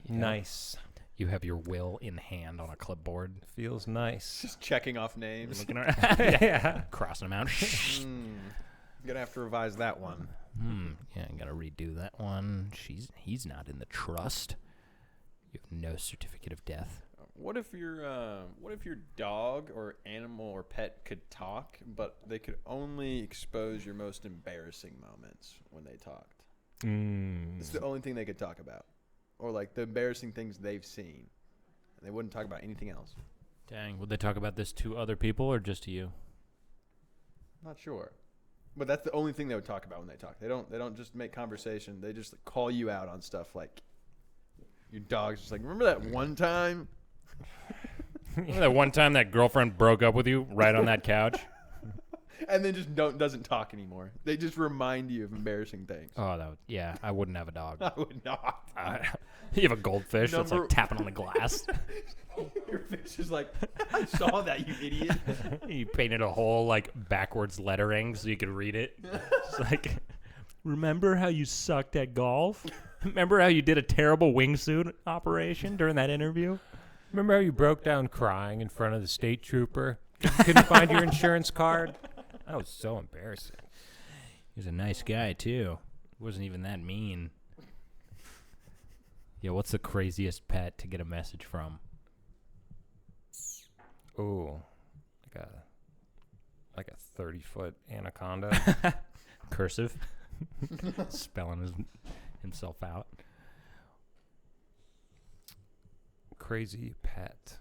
Yeah. Nice. You have your will in hand on a clipboard. Feels nice. Just checking off names. Looking around. Yeah. Crossing them out. Gonna have to revise that one. Yeah, I gotta redo that one. He's not in the trust. You have no certificate of death. What if your dog or animal or pet could talk, but they could only expose your most embarrassing moments when they talked? It's the only thing they could talk about, or like the embarrassing things they've seen. They wouldn't talk about anything else. Dang. Would they talk about this to other people or just to you? Not sure, but that's the only thing they would talk about when they talk. They don't just make conversation. They just like, call you out on stuff like your dog's just like, remember that one time? Remember that one time that girlfriend broke up with you right on that couch? And then just doesn't talk anymore. They just remind you of embarrassing things. Oh, yeah. I wouldn't have a dog. I would not. You have a goldfish that's Number- like tapping on the glass. Your fish is like, I saw that, you idiot. You painted a whole like backwards lettering so you could read it. It's like, remember how you sucked at golf? Remember how you did a terrible wingsuit operation during that interview? Remember how you broke down crying in front of the state trooper? 'Cause you couldn't find your insurance card? That was so embarrassing. He was a nice guy, too. He wasn't even that mean. Yeah, what's the craziest pet to get a message from? Ooh, like a 30-foot anaconda. Cursive. Spelling himself out. Crazy pet.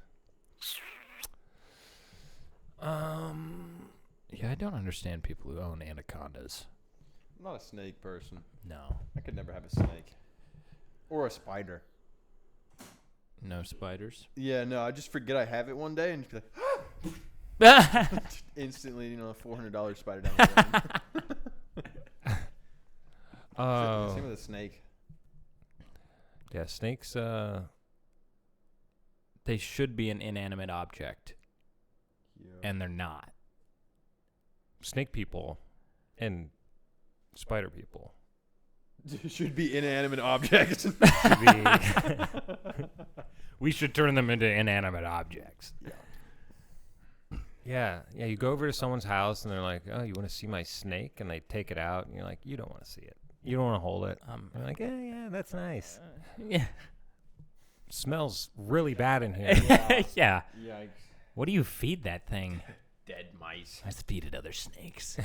Yeah, I don't understand people who own anacondas. I'm not a snake person. No. I could never have a snake. Or a spider. No spiders? Yeah, no, I just forget I have it one day and just be like, instantly, a $400 spider down the drain. Oh, Same with a snake. yeah, snakes. They should be an inanimate object, Yeah. and they're not. Snake people and spider people. Should be inanimate objects. Should be we should turn them into inanimate objects. Yeah, you go over to someone's house and they're like, "Oh, you want to see my snake?" And they take it out, and you're like, "You don't want to see it. You don't want to hold it." You're like, "Yeah, that's nice." Yeah. Smells really bad in here. Yeah. Yikes. What do you feed that thing? Dead mice. Let's feed it other snakes.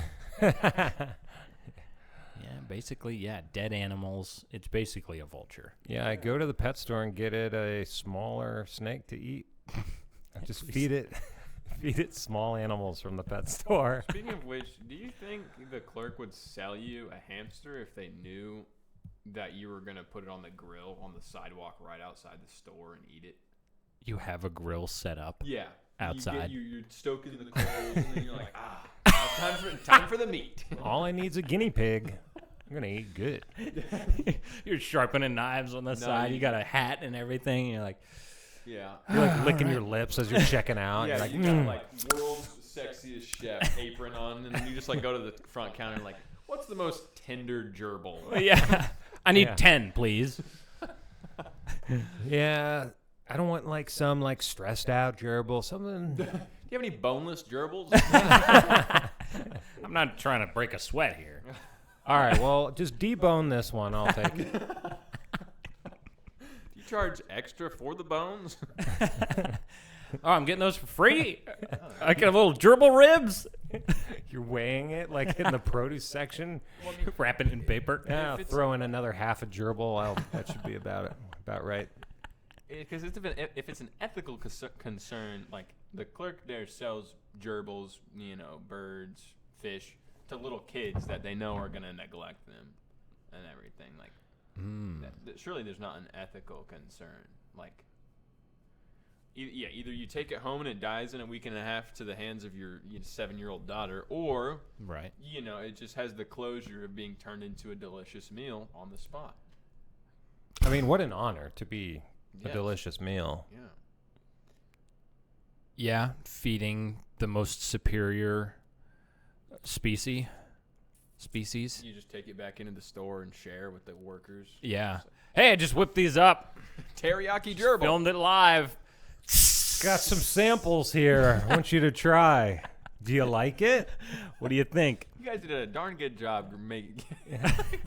Yeah, basically, yeah, dead animals. It's basically a vulture. Yeah, I go to the pet store and get it a smaller snake to eat. I just feed it small animals from the pet store. Speaking of which, do you think the clerk would sell you a hamster if they knew that you were going to put it on the grill on the sidewalk right outside the store and eat it? You have a grill set up. Yeah. Outside. You're stoking the coals, and then you're like, time for the meat. All I need is a guinea pig. I'm gonna eat good. You're sharpening knives on the side. You got a hat and everything. And you're like, Yeah. You're like licking your lips as you're checking out. Yeah, You're like, you got like world's sexiest chef apron on, and then you just like go to the front counter and like, what's the most tender gerbil? yeah, I need Yeah. 10, please. yeah. I don't want like some like stressed out gerbil. Something. Do you have any boneless gerbils? I'm not trying to break a sweat here. All right. Well, just debone this one. I'll take it. Do you charge extra for the bones? Oh, I'm getting those for free. I can have little gerbil ribs. You're weighing it like in the produce section. Wrap it in paper. Yeah, throw in another half a gerbil. That should be about right. Because if it's an ethical concern, like the clerk there sells gerbils, birds, fish to little kids that they know are gonna neglect them and everything. Like, surely there's not an ethical concern. Like, either you take it home and it dies in a week and a half to the hands of your 7-year-old daughter, or Right. it just has the closure of being turned into a delicious meal on the spot. I mean, what an honor to be a Yes. delicious meal. Yeah. Yeah, feeding the most superior species. You just take it back into the store and share with the workers. Yeah. Hey, I just whipped these up. Teriyaki gerbil. Filmed it live. Got some samples here. I want you to try. Do you like it? What do you think? You guys did a darn good job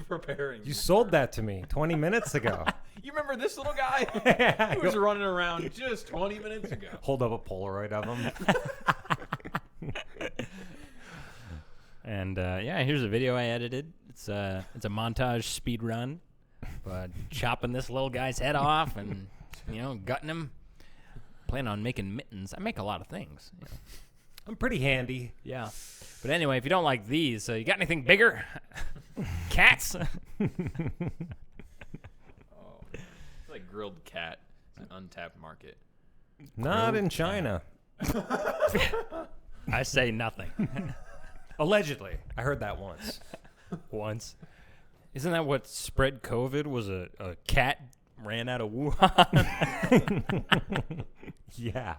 preparing. You sold that to me 20 minutes ago. You remember this little guy? He was running around just 20 minutes ago. Hold up a Polaroid of him. And yeah, here's a video I edited. It's a montage speed run, but chopping this little guy's head off and gutting him. Plan on making mittens. I make a lot of things. I'm pretty handy. Yeah. But anyway, if you don't like these, you got anything bigger? Cats? It's like grilled cat. It's an untapped market. Not in China. I say nothing. Allegedly. I heard that once. Once. Isn't that what spread COVID? Was a cat ran out of Wuhan? Yeah.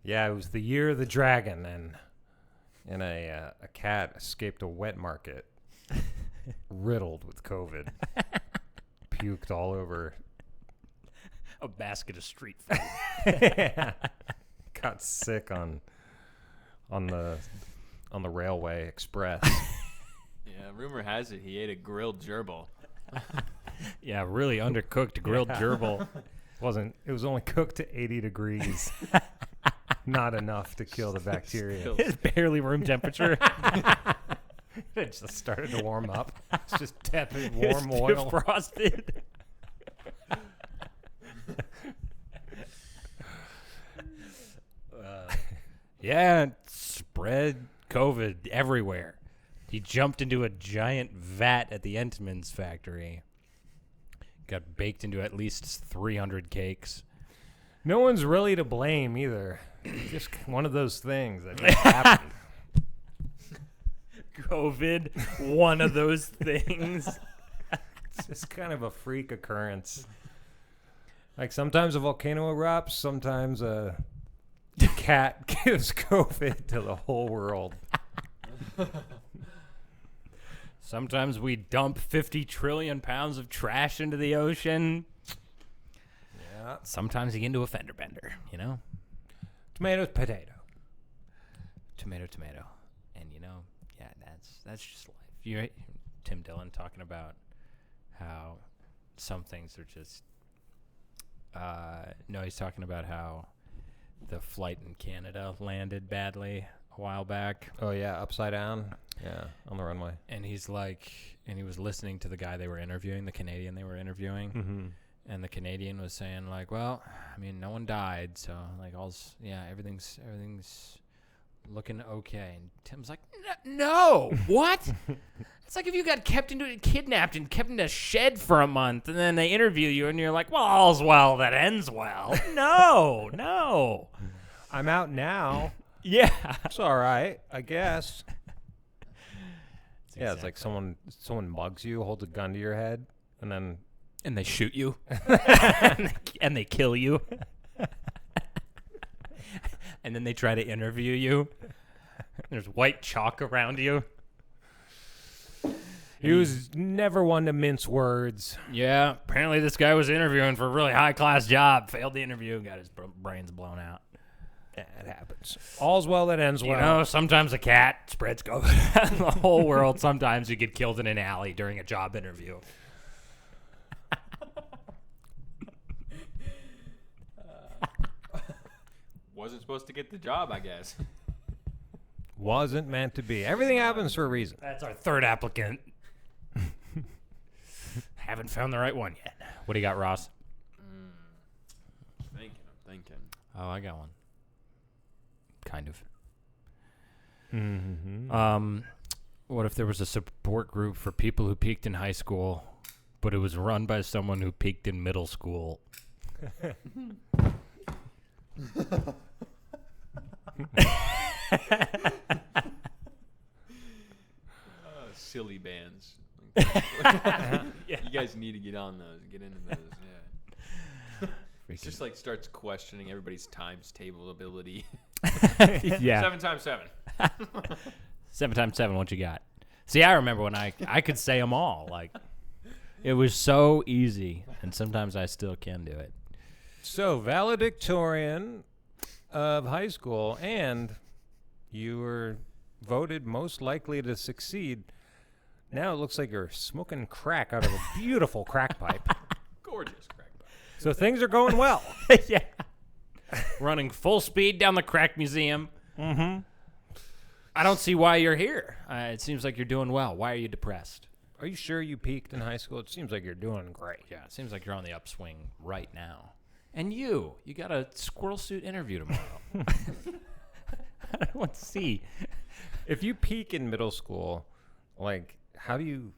Yeah, it was the year of the dragon, and a cat escaped a wet market riddled with COVID. Puked all over. A basket of street food. Yeah. Got sick on the railway express. Yeah, rumor has it he ate a grilled gerbil. Yeah, really undercooked grilled gerbil. It was only cooked to 80 degrees. Not enough to kill the bacteria. It's barely room temperature. It just started to warm up. It's just tepid, warm It's oil. defrosted. Yeah, it spread COVID everywhere. He jumped into a giant vat at the Entman's factory. Got baked into at least 300 cakes. No one's really to blame either. Just one of those things that just happened. COVID, one of those things. It's just kind of a freak occurrence. Like sometimes a volcano erupts, sometimes a cat gives COVID to the whole world. Sometimes we dump 50 trillion pounds of trash into the ocean. Yeah. Sometimes you get into a fender bender, Tomato, potato. Tomato. And, yeah, that's just life. You hear Tim Dillon talking about how some things are just... no, he's talking about how the flight in Canada landed badly a while back. Oh, yeah, upside down. Yeah, on the runway. And he's like... And he was listening to the guy they were interviewing, the Canadian they were interviewing. Mm-hmm. And the Canadian was saying, like, well, I mean, no one died, so, like, everything's looking okay. And Tim's like, no, what? It's like if you got kidnapped and kept in a shed for a month, and then they interview you, and you're like, well, all's well that ends well. No. I'm out now. Yeah. It's all right, I guess. Yeah, Exactly. it's like someone mugs you, holds a gun to your head, and then... And they shoot you. and they kill you. And then they try to interview you. There's white chalk around you. He was never one to mince words. Yeah, apparently this guy was interviewing for a really high-class job. Failed the interview, got his brains blown out. Yeah, it happens. All's well that ends well. Sometimes a cat spreads COVID in the whole world. Sometimes you get killed in an alley during a job interview. Wasn't supposed to get the job, I guess. Wasn't meant to be. Everything happens for a reason. That's our third applicant. Haven't found the right one yet. What do you got, Ross? I'm thinking. Oh, I got one. Kind of. Mm-hmm. What if there was a support group for people who peaked in high school, but it was run by someone who peaked in middle school? Silly bands. Yeah. You guys need to get on those. Get into those. Yeah. It just like starts questioning everybody's times table ability. Yeah. 7 times 7. 7 times 7, what you got? See, I remember when I could say them all. Like, it was so easy, and sometimes I still can do it. So, valedictorian of high school, and you were voted most likely to succeed. Now it looks like you're smoking crack out of a beautiful crack pipe. Gorgeous crack pipe. So things are going well. Yeah. Running full speed down the crack museum. Mm-hmm. I don't see why you're here. It seems like you're doing well. Why are you depressed? Are you sure you peaked in high school? It seems like you're doing great. Yeah, it seems like you're on the upswing right now. And you got a squirrel suit interview tomorrow. I want to see. If you peak in middle school, like, how do you,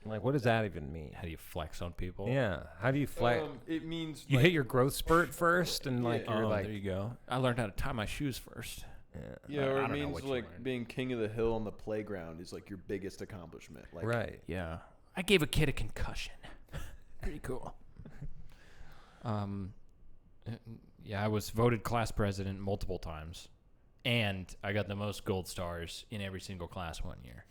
like, what does that even mean? How do you flex on people? Yeah, how do you flex? It means You hit your growth spurt first, and like Oh, you're like, there you go. I learned how to tie my shoes first. yeah, I or it don't know means what you like learned. being king of the hill on the playground is like your biggest accomplishment. Like, right. Yeah. I gave a kid a concussion. Pretty cool. Yeah, I was voted class president multiple times. And I got the most gold stars in every single class one year.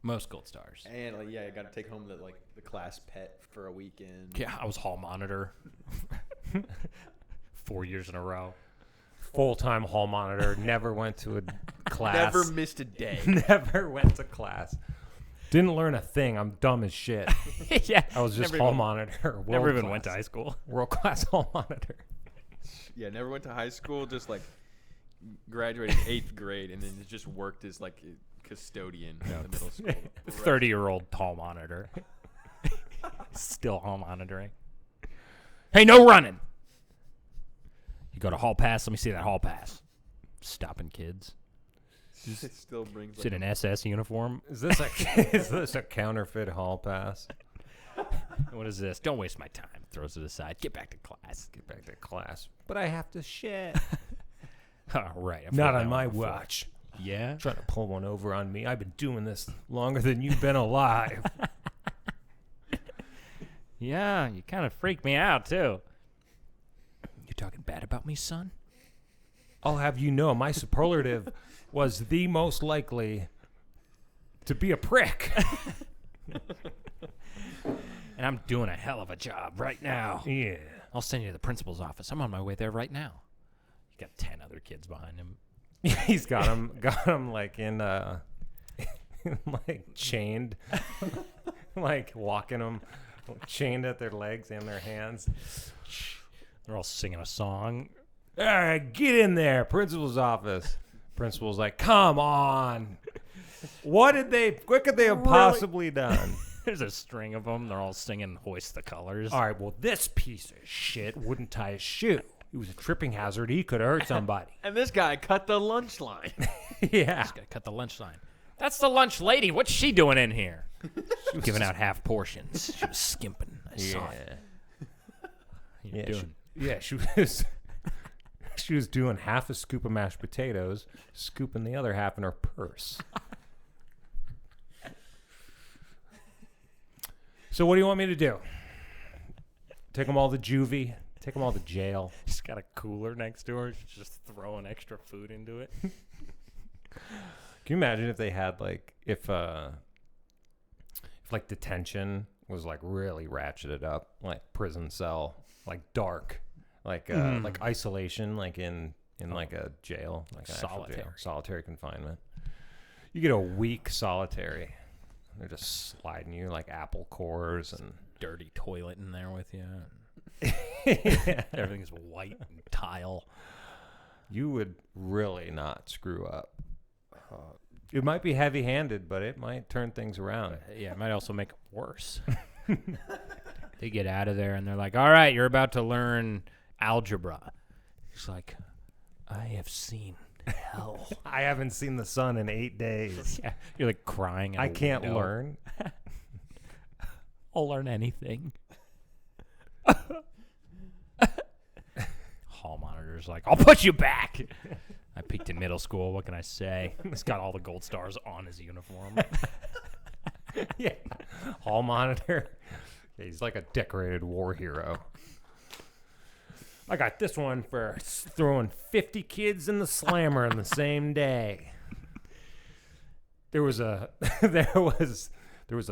Most gold stars. And like, yeah, you got to take home the class pet for a weekend. Yeah, I was hall monitor 4 years in a row. Full-time hall monitor, never went to a class. Never missed a day. Never went to class. Didn't learn a thing. I'm dumb as shit. Yeah. I was just never hall even- monitor. Never even went to high school. World-class hall monitor. Yeah, never went to high school. Just like graduated 8th grade and then just worked as like a custodian at the middle school. 30-year-old hall monitor. Still hall monitoring. Hey, no running. You go to hall pass. Let me see that hall pass. Stopping kids. It still brings. Is it an SS uniform? Is this a counterfeit hall pass? What is this? Don't waste my time. Throws it aside. Get back to class. Get back to class. But I have to shit. Right. I've Not heard on that my one before. watch. Yeah. Trying to pull one over on me. I've been doing this longer than you've been alive. Yeah. You kind of freaked me out too. You talking bad about me, son? I'll have you know, my superlative was the most likely to be a prick. And I'm doing a hell of a job right now. Yeah. I'll send you to the principal's office. I'm on my way there right now. You got 10 other kids behind him. He's got him like in like chained, like walking them, chained at their legs and their hands. They're all singing a song. All right, get in there, principal's office. Principal's like, come on. What could they have possibly done? There's a string of them. They're all singing Hoist the Colors. All right, well, this piece of shit wouldn't tie his shoe. He was a tripping hazard. He could have hurt somebody. And this guy cut the lunch line. Yeah. Just got to cut the lunch line. That's the lunch lady. What's she doing in here? She was giving out half portions. She was skimping. I saw it. What you doing? She was doing half a scoop of mashed potatoes, scooping the other half in her purse. So what do you want me to do? Take them all to juvie? Take them all to jail? She's got a cooler next to her. She's just throwing extra food into it. Can you imagine if they had like if like detention was like really ratcheted up, like prison cell, like dark, like isolation, like in like a jail, like an actual jail, solitary confinement. You get a week solitary. They're just sliding you like apple cores and Dirty toilet in there with you. yeah. Everything's white and tile. You would really not screw up. It might be heavy-handed, but it might turn things around. Yeah, it might also make it worse. They get out of there and they're like, all right, you're about to learn algebra. It's like, I have seen hell. I haven't seen the sun in 8 days. Yeah, you're like crying. I can't window. learn. I'll learn anything. Hall monitor's like, I'll put you back. I peaked in middle school. What can I say? He's got all the gold stars on his uniform. Yeah. Hall monitor. Yeah, he's like a decorated war hero. I got this one for throwing 50 kids in the slammer in the same day. There was a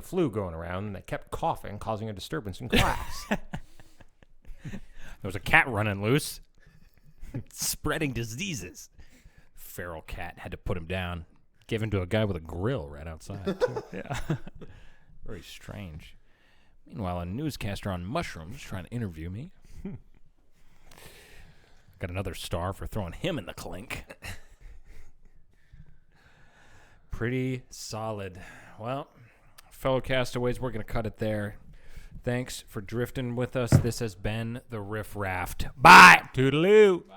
flu going around, and they kept coughing, causing a disturbance in class. There was a cat running loose, spreading diseases. Feral cat had to put him down. Gave him to a guy with a grill right outside. Too. Yeah. Very strange. Meanwhile, a newscaster on mushrooms is trying to interview me. Got another star for throwing him in the clink. Pretty solid. Well, fellow castaways, we're going to cut it there. Thanks for drifting with us. This has been the Riff Raft. Bye. Toodaloo. Bye.